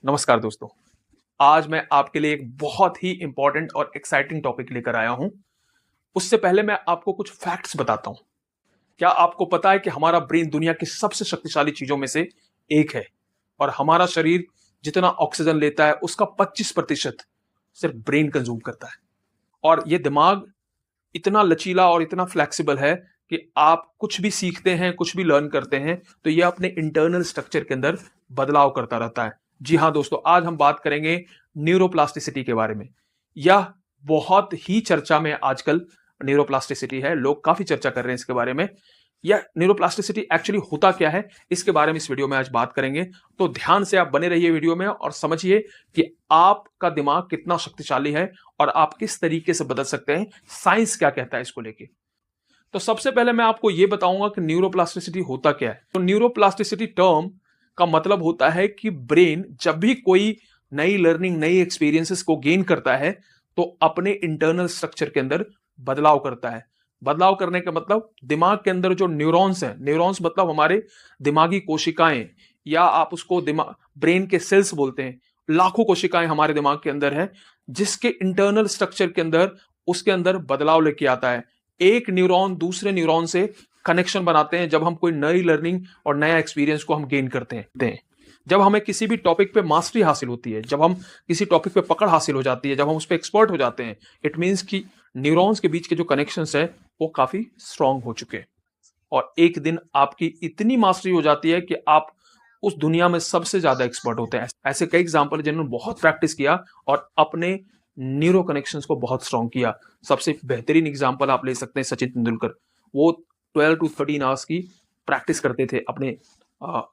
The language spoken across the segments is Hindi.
नमस्कार दोस्तों। आज मैं आपके लिए एक बहुत ही इंपॉर्टेंट और एक्साइटिंग टॉपिक लेकर आया हूं। उससे पहले मैं आपको कुछ फैक्ट्स बताता हूं। क्या आपको पता है कि हमारा ब्रेन दुनिया की सबसे शक्तिशाली चीजों में से एक है और हमारा शरीर जितना ऑक्सीजन लेता है उसका 25% सिर्फ ब्रेन कंज्यूम करता है। और ये दिमाग इतना लचीला और इतना फ्लेक्सिबल है कि आप कुछ भी सीखते हैं, कुछ भी लर्न करते हैं तो ये अपने इंटरनल स्ट्रक्चर के अंदर बदलाव करता रहता है। जी हाँ दोस्तों, आज हम बात करेंगे न्यूरोप्लास्टिसिटी के बारे में। यह बहुत ही चर्चा में आजकल न्यूरोप्लास्टिसिटी है, लोग काफी चर्चा कर रहे हैं इसके बारे में। यह न्यूरोप्लास्टिसिटी एक्चुअली होता क्या है, इसके बारे में इस वीडियो में आज बात करेंगे। तो ध्यान से आप बने रहिए वीडियो में और समझिए कि आपका दिमाग कितना शक्तिशाली है और आप किस तरीके से बदल सकते हैं, साइंस क्या कहता है इसको लेके। तो सबसे पहले मैं आपको यह बताऊंगा कि न्यूरोप्लास्टिसिटी होता क्या है। तो न्यूरोप्लास्टिसिटी टर्म का मतलब होता है कि ब्रेन जब भी कोई नई लर्निंग, नई एक्सपीरियंसेस को गेन करता है तो अपने इंटरनल स्ट्रक्चर के अंदर बदलाव करता है। बदलाव करने का मतलब दिमाग के अंदर जो न्यूरॉन्स हैं, न्यूरॉन्स मतलब हमारे दिमागी कोशिकाएं, या आप उसको दिमाग ब्रेन के सेल्स बोलते हैं। लाखों कोशिकाएं हमारे दिमाग के अंदर है, जिसके इंटरनल स्ट्रक्चर के अंदर उसके अंदर बदलाव लेके आता है। एक न्यूरॉन दूसरे न्यूरॉन से कनेक्शन बनाते हैं जब हम कोई नई लर्निंग और नया एक्सपीरियंस को हम गेन करते हैं। जब हमें किसी भी टॉपिक पे मास्टरी हासिल होती है, जब हम किसी टॉपिक पे पकड़ हासिल हो जाती है, जब हम उस पर एक्सपर्ट हो जाते हैं, इट मीन्स कि न्यूरॉन्स के बीच के जो कनेक्शंस है वो काफी स्ट्रांग हो चुके हैं। और एक दिन आपकी इतनी मास्टरी हो जाती है कि आप उस दुनिया में सबसे ज्यादा एक्सपर्ट होते हैं। ऐसे कई एग्जाम्पल है जिन्होंने बहुत प्रैक्टिस किया और अपने न्यूरो कनेक्शंस को बहुत स्ट्रांग किया। सबसे बेहतरीन एग्जाम्पल आप ले सकते हैं सचिन तेंदुलकर। वो 12 to 13 आवर्स की प्रैक्टिस करते थे अपने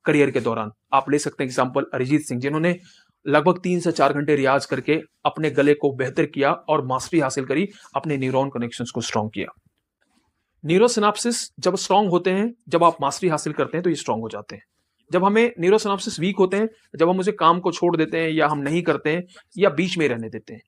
करियर के दौरान। आप ले सकते हैं एग्जाम्पल अरिजीत सिंह, जिन्होंने लगभग 3 से 4 घंटे रियाज करके अपने गले को बेहतर किया और मास्टरी हासिल करी, अपने न्यूरॉन कनेक्शंस को स्ट्रांग किया। न्यूरो सिनाप्सिस जब स्ट्रांग होते हैं, जब आप मास्टरी हासिल करते हैं तो ये स्ट्रांग हो जाते हैं। जब हमें न्यूरो सिनाप्सिस वीक होते हैं, जब हम उसे काम को छोड़ देते हैं या हम नहीं करते हैं या बीच में रहने देते हैं।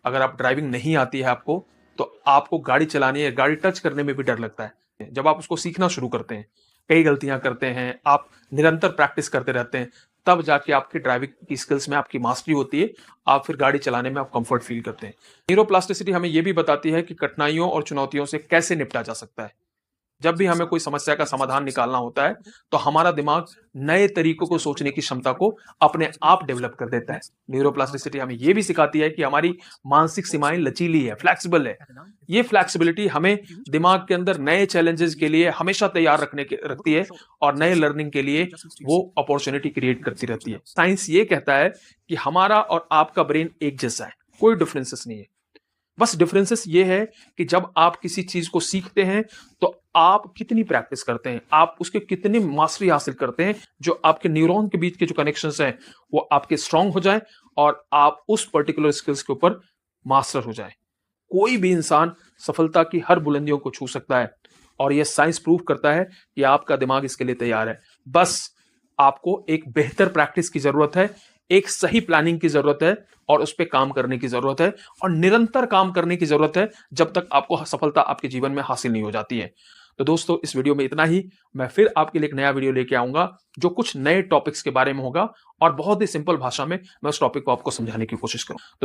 अगर आप ड्राइविंग नहीं आती है आपको, तो आपको गाड़ी चलाने या गाड़ी टच करने में भी डर लगता है। जब आप उसको सीखना शुरू करते हैं, कई गलतियां करते हैं, आप निरंतर प्रैक्टिस करते रहते हैं, तब जाके आपकी ड्राइविंग की स्किल्स में आपकी मास्टरी होती है। आप फिर गाड़ी चलाने में आप कंफर्ट फील करते हैं। न्यूरोप्लास्टिसिटी हमें यह भी बताती है कि कठिनाइयों और चुनौतियों से कैसे निपटा जा सकता है। जब भी हमें कोई समस्या का समाधान निकालना होता है तो हमारा दिमाग नए तरीकों को सोचने की क्षमता को अपने आप डेवलप कर देता है। न्यूरोप्लास्टिसिटी हमें यह भी सिखाती है कि हमारी मानसिक सीमाएं लचीली है, फ्लेक्सिबल है। ये फ्लेक्सिबिलिटी हमें दिमाग के अंदर नए चैलेंजेस के लिए हमेशा तैयार रखती है और नए लर्निंग के लिए वो अपॉर्चुनिटी क्रिएट करती रहती है। साइंस ये कहता है कि हमारा और आपका ब्रेन एक जैसा है, कोई डिफरेंसेस नहीं है। बस डिफरेंसेस ये है कि जब आप किसी चीज को सीखते हैं तो आप कितनी प्रैक्टिस करते हैं, आप उसके कितनी मास्टरी हासिल करते हैं, जो आपके न्यूरॉन के बीच के जो कनेक्शंस हैं वो आपके स्ट्रांग हो जाए और आप उस पर्टिकुलर स्किल्स के ऊपर मास्टर हो जाए। कोई भी इंसान सफलता की हर बुलंदियों को छू सकता है और यह साइंस प्रूव करता है कि आपका दिमाग इसके लिए तैयार है। बस आपको एक बेहतर प्रैक्टिस की जरूरत है, एक सही प्लानिंग की जरूरत है और उस पर काम करने की जरूरत है और निरंतर काम करने की जरूरत है जब तक आपको सफलता आपके जीवन में हासिल नहीं हो जाती है। तो दोस्तों, इस वीडियो में इतना ही। मैं फिर आपके लिए एक नया वीडियो लेके आऊंगा जो कुछ नए टॉपिक्स के बारे में होगा और बहुत ही सिंपल भाषा में मैं उस टॉपिक को आपको समझाने की कोशिश करूंगा।